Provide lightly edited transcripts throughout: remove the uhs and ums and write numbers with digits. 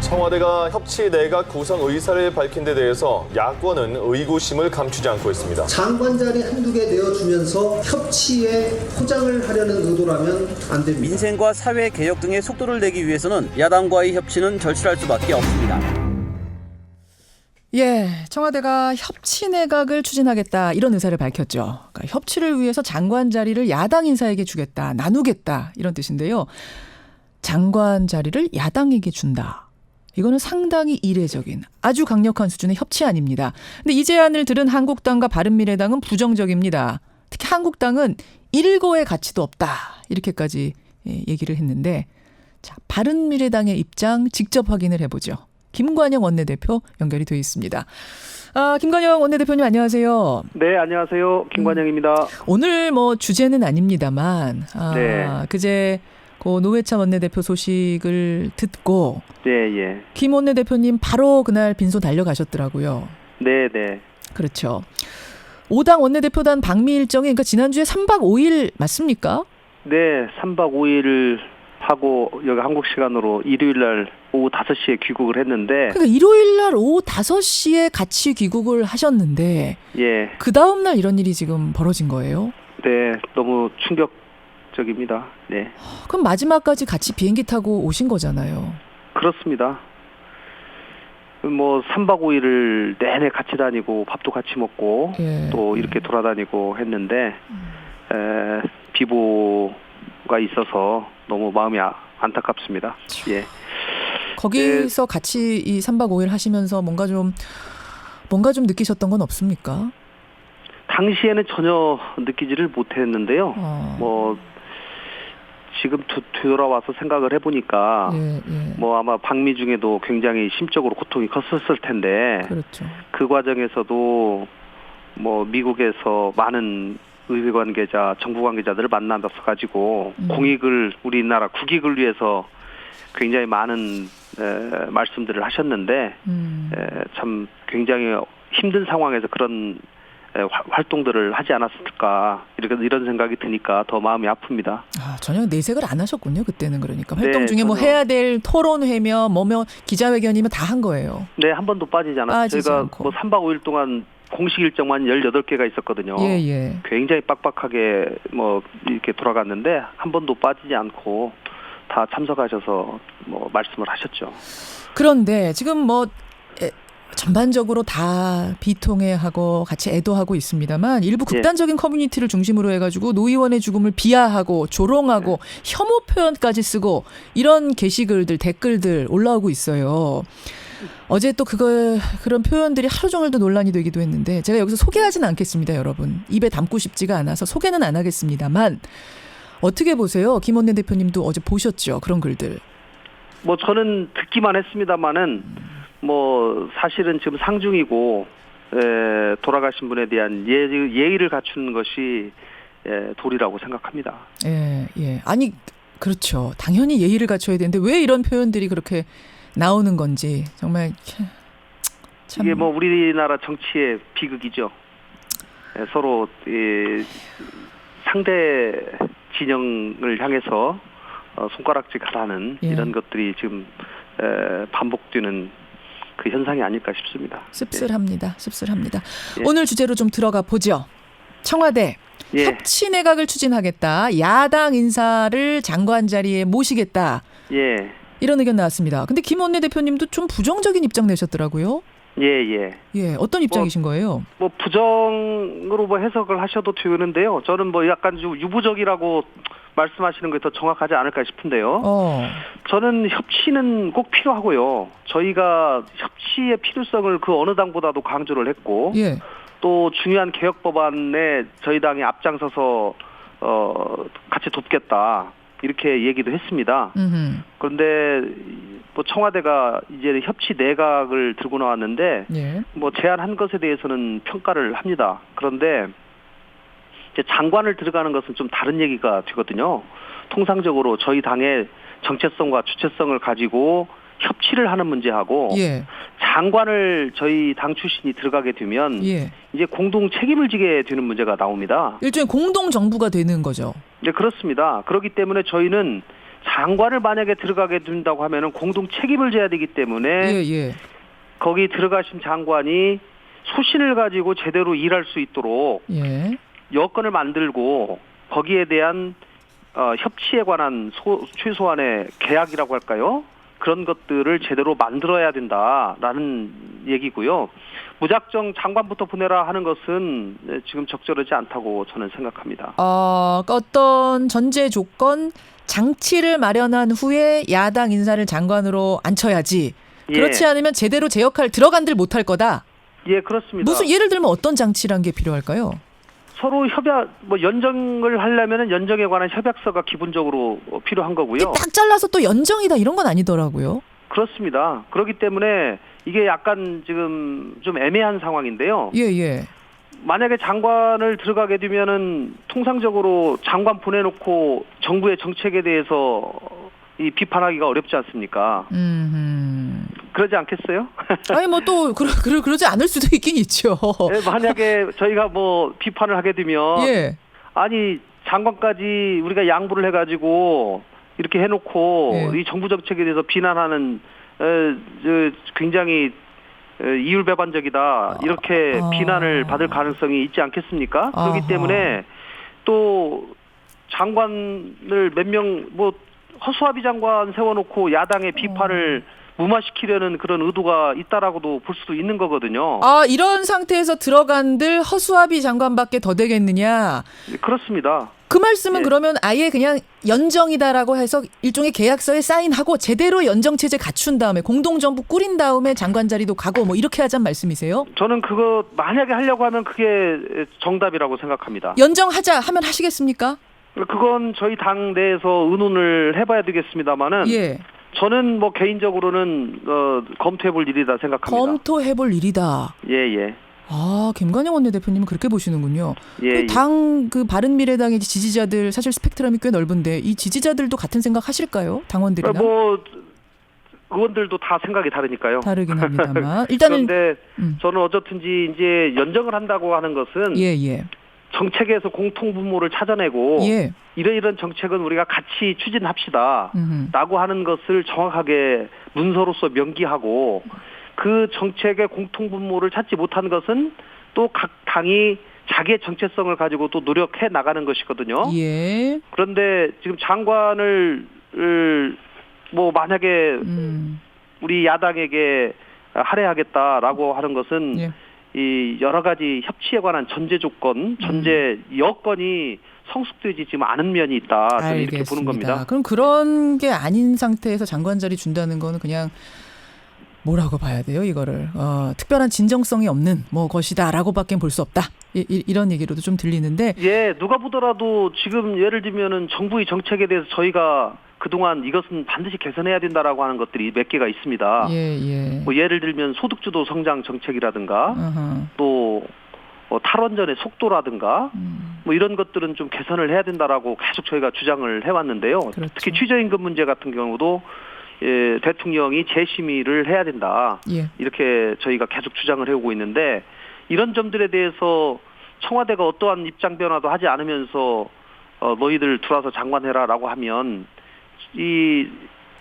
청와대가 협치 내각 구성 의사를 밝힌 데 대해서 야권은 의구심을 감추지 않고 있습니다. 장관 자리 한두 개 내어주면서 협치에 포장을 하려는 의도라면 안 됩니다. 민생과 사회 개혁 등의 속도를 내기 위해서는 야당과의 협치는 절실할 수밖에 없습니다. 예, 청와대가 협치 내각을 추진하겠다 이런 의사를 밝혔죠. 그러니까 협치를 위해서 장관 자리를 야당 인사에게 주겠다, 나누겠다 이런 뜻인데요. 장관 자리를 야당에게 준다. 이거는 상당히 이례적인 아주 강력한 수준의 협치 아닙니다. 근데 이 제안을 들은 한국당과 바른미래당은 부정적입니다. 특히 한국당은 일고의 가치도 없다. 이렇게까지 얘기를 했는데 자, 바른미래당의 입장 직접 확인을 해보죠. 김관영 원내대표 연결이 되어 있습니다. 김관영 원내대표님 안녕하세요. 네, 안녕하세요. 김관영입니다. 오늘 뭐 주제는 아닙니다만 네. 그제 그 노회찬 원내대표 소식을 듣고 예. 김 원내대표님 바로 그날 빈소 달려가셨더라고요. 네. 그렇죠. 5당 원내대표단 방미 일정이 그러니까 지난주에 3박 5일 맞습니까? 네, 3박 5일을 하고 여기 한국 시간으로 일요일 날 오후 5시에 귀국을 했는데 그러니까 일요일 날 오후 5시에 같이 귀국을 하셨는데 예. 그 다음 날 이런 일이 지금 벌어진 거예요? 네, 너무 충격적입니다. 네. 그럼 마지막까지 같이 비행기 타고 오신 거잖아요. 그렇습니다. 뭐 3박 5일을 내내 같이 다니고 밥도 같이 먹고 예. 또 이렇게 돌아다니고 했는데 비보가 있어서 너무 마음이 안타깝습니다. 예. 거기서 같이 이 3박 5일 하시면서 뭔가 좀 느끼셨던 건 없습니까? 당시에는 전혀 느끼지를 못했는데요. 뭐 지금 되돌아와서 생각을 해보니까 예. 뭐 아마 방미 중에도 굉장히 심적으로 고통이 컸었을 텐데 그렇죠. 그 과정에서도 뭐 미국에서 많은 의회 관계자, 정부 관계자들을 만나서 가지고 공익을 우리나라 국익을 위해서 굉장히 많은 말씀들을 하셨는데 참 굉장히 힘든 상황에서 그런 활동들을 하지 않았을까 이런 생각이 드니까 더 마음이 아픕니다. 전혀 내색을 안 하셨군요. 그때는 그러니까 활동 네, 중에 뭐 전혀. 해야 될 토론회며 뭐며 기자회견이면 다 한 거예요. 네, 한 번도 빠지지 않았어요. 빠지지 저희가 않고. 뭐 3박 5일 동안 공식 일정만 18개가 있었거든요. 예. 굉장히 빡빡하게 뭐 이렇게 돌아갔는데 한 번도 빠지지 않고 다 참석하셔서 뭐 말씀을 하셨죠. 그런데 지금 뭐 전반적으로 다 비통해하고 같이 애도하고 있습니다만 일부 극단적인 커뮤니티를 중심으로 해가지고 노 의원의 죽음을 비하하고 조롱하고 혐오 표현까지 쓰고 이런 게시글들 댓글들 올라오고 있어요. 어제 또 그런 표현들이 하루 종일도 논란이 되기도 했는데 제가 여기서 소개하지는 않겠습니다, 여러분. 입에 담고 싶지가 않아서 소개는 안 하겠습니다만 어떻게 보세요? 김 원내대표님도 어제 보셨죠? 그런 글들. 뭐 저는 듣기만 했습니다마는 뭐 사실은 지금 상중이고 돌아가신 분에 대한 예의를 갖추는 것이 도리라고 생각합니다. 예. 아니 그렇죠. 당연히 예의를 갖춰야 되는데 왜 이런 표현들이 그렇게 나오는 건지 정말 참. 이게 뭐 우리나라 정치의 비극이죠. 서로 상대 진영을 향해서 손가락질 하라는 이런 것들이 지금 반복되는 그 현상이 아닐까 싶습니다. 씁쓸합니다. 예. 오늘 주제로 좀 들어가 보죠. 청와대 협치 내각을 추진하겠다. 야당 인사를 장관 자리에 모시겠다. 예. 이런 의견 나왔습니다. 근데 김 원내대표님도 좀 부정적인 입장 내셨더라고요. 예. 어떤 입장이신 거예요? 뭐 부정으로 뭐 해석을 하셔도 되는데요. 저는 뭐 약간 좀 유보적이라고 말씀하시는 게 더 정확하지 않을까 싶은데요. 저는 협치는 꼭 필요하고요. 저희가 협치의 필요성을 그 어느 당보다도 강조를 했고 또 중요한 개혁 법안에 저희 당이 앞장서서 같이 돕겠다. 이렇게 얘기도 했습니다. 그런데 뭐 청와대가 이제 협치 내각을 들고 나왔는데 뭐 제안한 것에 대해서는 평가를 합니다. 그런데 이제 장관을 들어가는 것은 좀 다른 얘기가 되거든요. 통상적으로 저희 당의 정체성과 주체성을 가지고 협치를 하는 문제하고 장관을 저희 당 출신이 들어가게 되면 이제 공동 책임을 지게 되는 문제가 나옵니다. 일종의 공동 정부가 되는 거죠. 네, 그렇습니다. 그렇기 때문에 저희는 장관을 만약에 들어가게 된다고 하면은 공동 책임을 져야 되기 때문에 예. 거기 들어가신 장관이 소신을 가지고 제대로 일할 수 있도록 예. 여건을 만들고 거기에 대한 협치에 관한 최소한의 계약이라고 할까요? 그런 것들을 제대로 만들어야 된다라는 얘기고요. 무작정 장관부터 보내라 하는 것은 지금 적절하지 않다고 저는 생각합니다. 그러니까 어떤 전제 조건 장치를 마련한 후에 야당 인사를 장관으로 앉혀야지. 그렇지 않으면 제대로 제 역할 들어간들 못할 거다. 예, 그렇습니다. 무슨 예를 들면 어떤 장치란 게 필요할까요? 서로 연정을 하려면 연정에 관한 협약서가 기본적으로 필요한 거고요. 딱 잘라서 또 연정이다 이런 건 아니더라고요. 그렇습니다. 그렇기 때문에 이게 약간 지금 좀 애매한 상황인데요. 예. 만약에 장관을 들어가게 되면은 통상적으로 장관 보내놓고 정부의 정책에 대해서 이 비판하기가 어렵지 않습니까? 그러지 않겠어요? 아니 뭐 또 그러지 않을 수도 있긴 있죠. 네, 만약에 저희가 뭐 비판을 하게 되면 예. 아니 장관까지 우리가 양보를 해가지고 이렇게 해놓고 이 정부 정책에 대해서 비난하는 굉장히 이율배반적이다 이렇게 비난을 받을 가능성이 있지 않겠습니까? 그렇기 때문에 또 장관을 몇 명 허수아비 장관 세워놓고 야당의 비판을 무마시키려는 그런 의도가 있다라고도 볼 수도 있는 거거든요. 이런 상태에서 들어간들 허수아비 장관밖에 더 되겠느냐? 그렇습니다. 그 말씀은 그러면 아예 그냥 연정이다라고 해서 일종의 계약서에 사인하고 제대로 연정체제 갖춘 다음에 공동정부 꾸린 다음에 장관 자리도 가고 뭐 이렇게 하자는 말씀이세요? 저는 그거 만약에 하려고 하면 그게 정답이라고 생각합니다. 연정하자 하면 하시겠습니까? 그건 저희 당 내에서 의논을 해봐야 되겠습니다만은 저는 개인적으로는 검토해볼 일이다 생각합니다. 검토해볼 일이다. 예. 김관영 원내대표님은 그렇게 보시는군요. 당 바른미래당의 지지자들 사실 스펙트럼이 꽤 넓은데 이 지지자들도 같은 생각 하실까요? 당원들이나? 의원들도 다 생각이 다르니까요. 다르긴 합니다만 일단은 그런데 저는 어쨌든지 이제 연정을 한다고 하는 것은 정책에서 공통분모를 찾아내고 이런 정책은 우리가 같이 추진합시다 라고 하는 것을 정확하게 문서로서 명기하고 그 정책의 공통분모를 찾지 못한 것은 또 각 당이 자기의 정체성을 가지고 또 노력해 나가는 것이거든요. 그런데 지금 장관을 만약에 우리 야당에게 할애하겠다라고 하는 것은 이 여러 가지 협치에 관한 전제 조건, 전제 여건이 성숙되지 지금 않은 면이 있다. 저는 이렇게 보는 겁니다. 그럼 그런 게 아닌 상태에서 장관 자리 준다는 거는 그냥 뭐라고 봐야 돼요, 이거를? 특별한 진정성이 없는 것이다라고밖에 볼 수 없다. 이런 얘기로도 좀 들리는데. 누가 보더라도 지금 예를 들면은 정부의 정책에 대해서 저희가 그동안 이것은 반드시 개선해야 된다라고 하는 것들이 몇 개가 있습니다. 예를 들면 소득주도 성장 정책이라든가 또 탈원전의 속도라든가 이런 것들은 좀 개선을 해야 된다라고 계속 저희가 주장을 해왔는데요. 특히 최저임금 문제 같은 경우도 대통령이 재심의를 해야 된다. 이렇게 저희가 계속 주장을 해오고 있는데 이런 점들에 대해서 청와대가 어떠한 입장 변화도 하지 않으면서 너희들 들어와서 장관해라라고 하면 이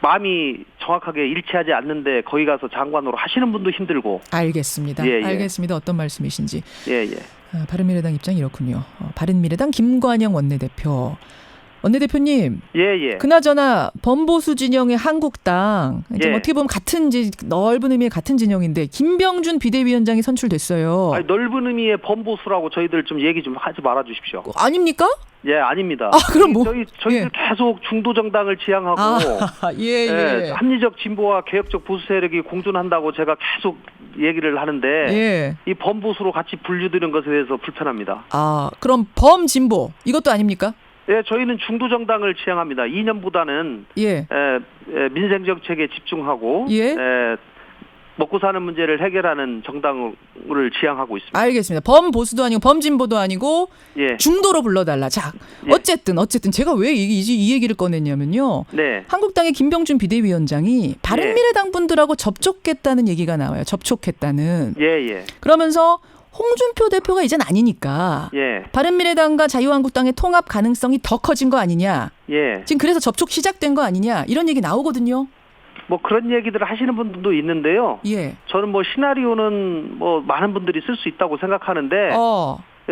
마음이 정확하게 일치하지 않는데 거기 가서 장관으로 하시는 분도 힘들고. 알겠습니다. 알겠습니다. 어떤 말씀이신지. 예. 바른미래당 입장이 이렇군요. 바른미래당 김관영 원내대표. 원내대표님. 예. 그나저나 범보수 진영의 한국당 이제 어떻게 보면 같은 이제 넓은 의미의 같은 진영인데 김병준 비대위원장이 선출됐어요. 넓은 의미의 범보수라고 저희들 좀 얘기 좀 하지 말아 주십시오. 아닙니까? 예, 아닙니다. 그럼 저희들 계속 중도 정당을 지향하고 합리적 진보와 개혁적 보수 세력이 공존한다고 제가 계속 얘기를 하는데 이 범보수로 같이 분류되는 것에 대해서 불편합니다. 그럼 범진보 이것도 아닙니까? 저희는 중도 정당을 지향합니다. 이념보다는 민생 정책에 집중하고 먹고 사는 문제를 해결하는 정당을 지향하고 있습니다. 알겠습니다. 범보수도 아니고 범진보도 아니고 중도로 불러달라. 자, 어쨌든 제가 왜 이 얘기를 꺼냈냐면요. 한국당의 김병준 비대위원장이 바른미래당 분들하고 접촉했다는 얘기가 나와요. 접촉했다는. 예. 그러면서 홍준표 대표가 이젠 아니니까 예. 바른미래당과 자유한국당의 통합 가능성이 더 커진 거 아니냐. 예. 지금 그래서 접촉 시작된 거 아니냐. 이런 얘기 나오거든요. 뭐 그런 얘기들을 하시는 분들도 있는데요. 예. 저는 뭐 시나리오는 뭐 많은 분들이 쓸 수 있다고 생각하는데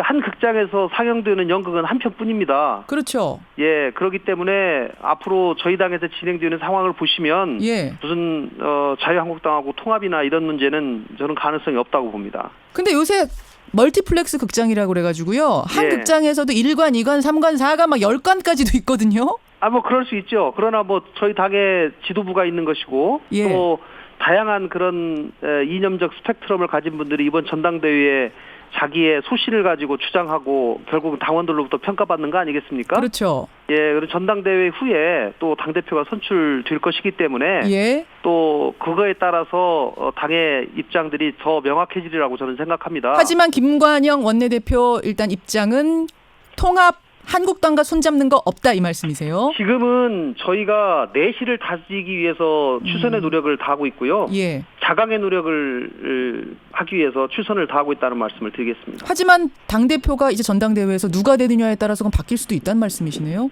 한 극장에서 상영되는 연극은 한 편뿐입니다. 그렇죠. 예, 그렇기 때문에 앞으로 저희 당에서 진행되는 상황을 보시면 예. 무슨 자유한국당하고 통합이나 이런 문제는 저는 가능성이 없다고 봅니다. 근데 요새 멀티플렉스 극장이라고 그래가지고요. 한 예. 극장에서도 1관, 2관, 3관, 4관 막 10관까지도 있거든요. 뭐 그럴 수 있죠. 그러나 뭐 저희 당의 지도부가 있는 것이고 예. 또 다양한 그런 이념적 스펙트럼을 가진 분들이 이번 전당대회에 자기의 소신을 가지고 주장하고 결국 당원들로부터 평가받는 거 아니겠습니까? 그렇죠. 예, 그리고 전당대회 후에 또 당대표가 선출될 것이기 때문에 예. 또 그거에 따라서 당의 입장들이 더 명확해지리라고 저는 생각합니다. 하지만 김관영 원내대표 일단 입장은 통합 한국당과 손잡는 거 없다 이 말씀이세요? 지금은 저희가 내실을 다지기 위해서 최선의 노력을 다하고 있고요. 예. 자강의 노력을 하기 위해서 최선을 다하고 있다는 말씀을 드리겠습니다. 하지만 당대표가 이제 전당대회에서 누가 되느냐에 따라서 바뀔 수도 있다는 말씀이시네요?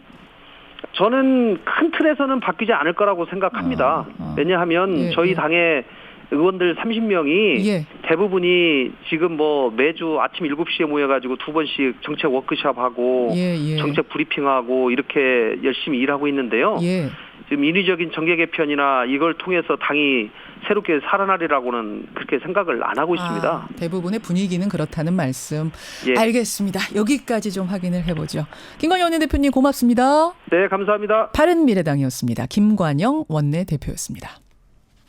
저는 큰 틀에서는 바뀌지 않을 거라고 생각합니다. 왜냐하면 예, 저희 예. 당의 의원들 30명이 예. 대부분이 지금 뭐 매주 아침 7시에 모여가지고 2번씩 정책 워크숍하고 예, 예. 정책 브리핑하고 이렇게 열심히 일하고 있는데요. 예. 지금 인위적인 정계 개편이나 이걸 통해서 당이 새롭게 살아나리라고는 그렇게 생각을 안 하고 있습니다. 대부분의 분위기는 그렇다는 말씀. 예. 알겠습니다. 여기까지 좀 확인을 해보죠. 김관영 원내대표님 고맙습니다. 네, 감사합니다. 바른미래당이었습니다. 김관영 원내대표였습니다.